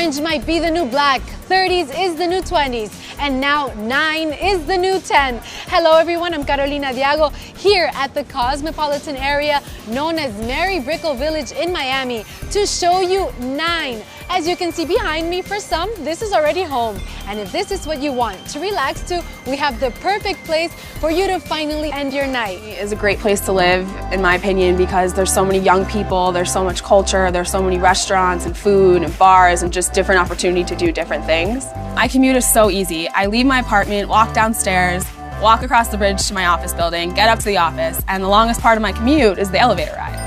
Orange might be the new black, 30s is the new 20s, and now 9 is the new 10. Hello everyone, I'm Carolina Diago here at the cosmopolitan area known as Mary Brickell Village in Miami to show you 9. As you can see behind me, for some, this is already home. And if this is what you want to relax to, we have the perfect place for you to finally end your night. It's a great place to live, in my opinion, because there's so many young people, there's so much culture, there's so many restaurants and food and bars and just different opportunity to do different things. My commute is so easy. I leave my apartment, walk downstairs, walk across the bridge to my office building, get up to the office, and the longest part of my commute is the elevator ride.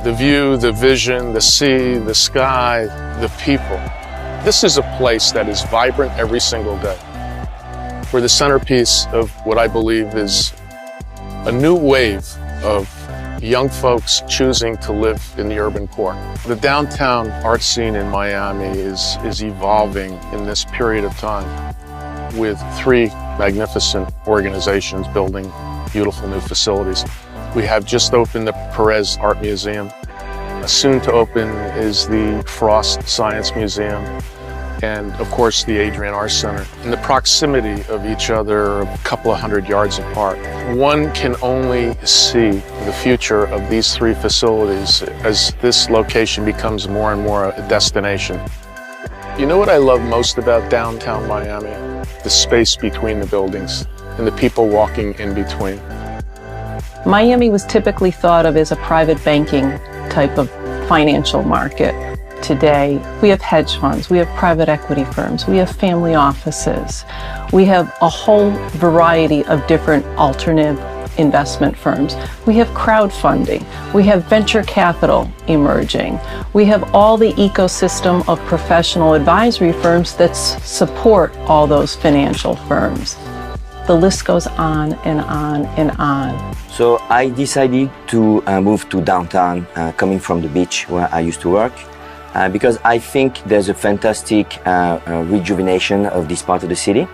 The view, the vision, the sea, the sky, the people. This is a place that is vibrant every single day. We're the centerpiece of what I believe is a new wave of young folks choosing to live in the urban core. The downtown art scene in Miami is evolving in this period of time with 3 magnificent organizations building beautiful new facilities. We have just opened the Perez Art Museum. Soon to open is the Frost Science Museum, and of course the Adrian Art Center. In the proximity of each other, a couple of 100 yards apart, one can only see the future of these 3 facilities as this location becomes more and more a destination. You know what I love most about downtown Miami? The space between the buildings and the people walking in between. Miami was typically thought of as a private banking type of financial market. Today, we have hedge funds, we have private equity firms, we have family offices, we have a whole variety of different alternative investment firms. We have crowdfunding, we have venture capital emerging, we have all the ecosystem of professional advisory firms that support all those financial firms. The list goes on and on and on. So I decided to move to downtown, coming from the beach where I used to work, because I think there's a fantastic rejuvenation of this part of the city.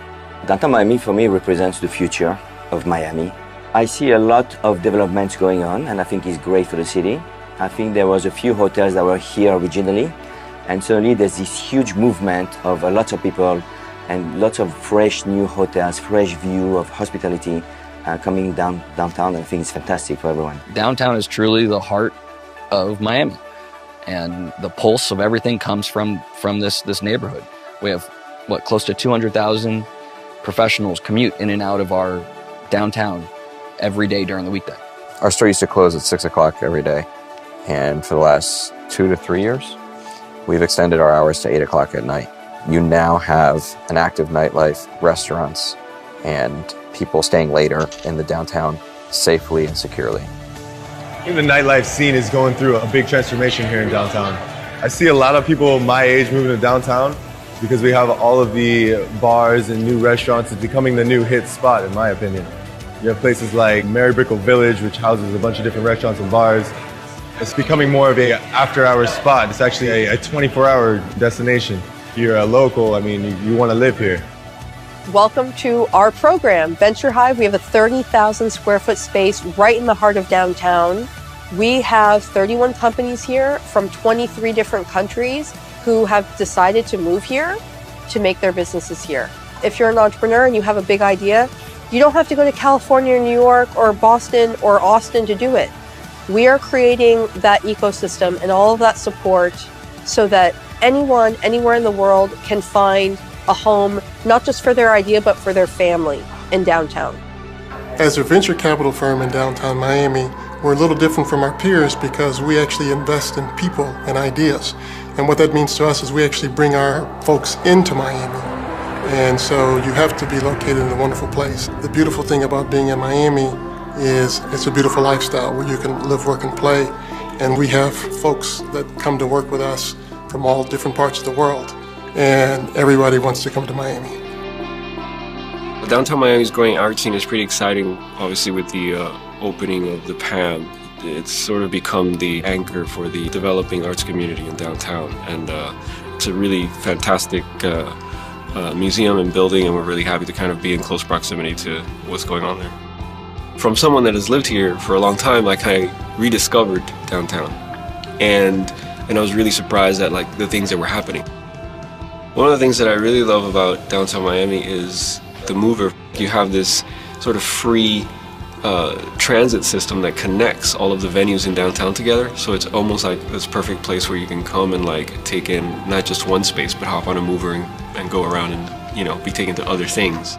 Downtown Miami for me represents the future of Miami. I see a lot of developments going on, and I think it's great for the city. I think there was a few hotels that were here originally, and suddenly there's this huge movement of lots of people and lots of fresh new hotels, fresh view of hospitality coming downtown, and I think it's fantastic for everyone. Downtown is truly the heart of Miami, and the pulse of everything comes from this neighborhood. We have, close to 200,000 professionals commute in and out of our downtown every day during the weekday. Our store used to close at 6 o'clock every day, and for the last 2 to 3 years, we've extended our hours to 8 o'clock at night. You now have an active nightlife, restaurants, and people staying later in the downtown safely and securely. I think the nightlife scene is going through a big transformation here in downtown. I see a lot of people my age moving to downtown because we have all of the bars and new restaurants. It's becoming the new hit spot, in my opinion. You have places like Mary Brickell Village, which houses a bunch of different restaurants and bars. It's becoming more of an after-hours spot. It's actually a 24-hour destination. If you're a local, I mean, you want to live here. Welcome to our program, Venture Hive. We have a 30,000 square foot space right in the heart of downtown. We have 31 companies here from 23 different countries who have decided to move here to make their businesses here. If you're an entrepreneur and you have a big idea, you don't have to go to California or New York or Boston or Austin to do it. We are creating that ecosystem and all of that support so that anyone, anywhere in the world can find a home, not just for their idea, but for their family in downtown. As a venture capital firm in downtown Miami, we're a little different from our peers because we actually invest in people and ideas. And what that means to us is we actually bring our folks into Miami. And so you have to be located in a wonderful place. The beautiful thing about being in Miami is it's a beautiful lifestyle where you can live, work, and play. And we have folks that come to work with us from all different parts of the world. And everybody wants to come to Miami. The downtown Miami's growing art scene is pretty exciting, obviously with the opening of the PAM. It's sort of become the anchor for the developing arts community in downtown. And it's a really fantastic museum and building, and we're really happy to kind of be in close proximity to what's going on there. From someone that has lived here for a long time, I kind of rediscovered downtown. And I was really surprised at the things that were happening. One of the things that I really love about downtown Miami is the mover. You have this sort of free transit system that connects all of the venues in downtown together. So it's almost like this perfect place where you can come and like take in not just one space, but hop on a mover and go around and, you know, be taken to other things.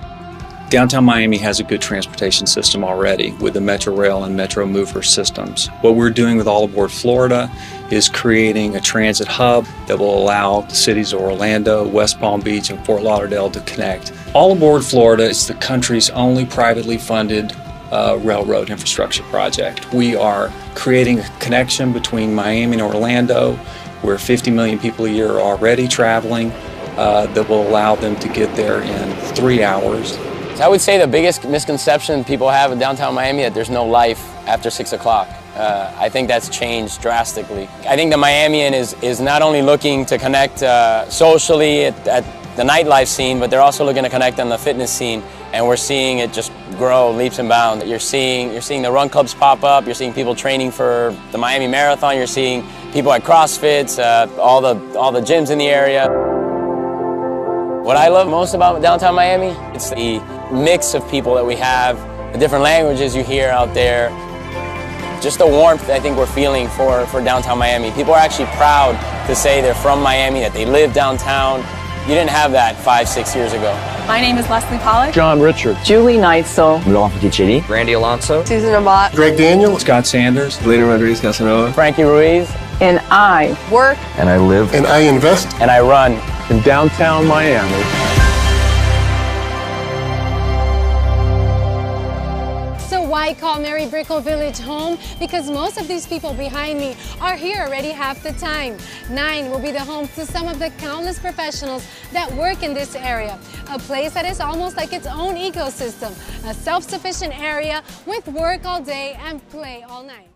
Downtown Miami has a good transportation system already with the Metro Rail and Metro Mover systems. What we're doing with All Aboard Florida is creating a transit hub that will allow the cities of Orlando, West Palm Beach, and Fort Lauderdale to connect. All Aboard Florida is the country's only privately funded railroad infrastructure project. We are creating a connection between Miami and Orlando, where 50 million people a year are already traveling, that will allow them to get there in 3 hours. I would say the biggest misconception people have of downtown Miami is that there's no life after 6 o'clock. I think that's changed drastically. I think the Miamian is not only looking to connect socially at the nightlife scene, but they're also looking to connect on the fitness scene, and we're seeing it just grow leaps and bounds. You're seeing the run clubs pop up, you're seeing people training for the Miami Marathon, you're seeing people at CrossFits, all the gyms in the area. What I love most about downtown Miami, it's the mix of people that we have, the different languages you hear out there, just the warmth I think we're feeling for downtown Miami. People are actually proud to say they're from Miami, that they live downtown. You didn't have that 5-6 years ago. My name is Leslie Pollack. John Richard. Julie Neitzel. Laurent Petticelli. Randy Alonso. Susan Amat. Greg Daniel. Scott Sanders. Elena Rodriguez Casanova. Frankie Ruiz. And I Work. And I live And I invest. And I run. In downtown Miami. So why call Mary Brickell Village home? Because most of these people behind me are here already half the time. 9 will be the home to some of the countless professionals that work in this area. A place that is almost like its own ecosystem. A self-sufficient area with work all day and play all night.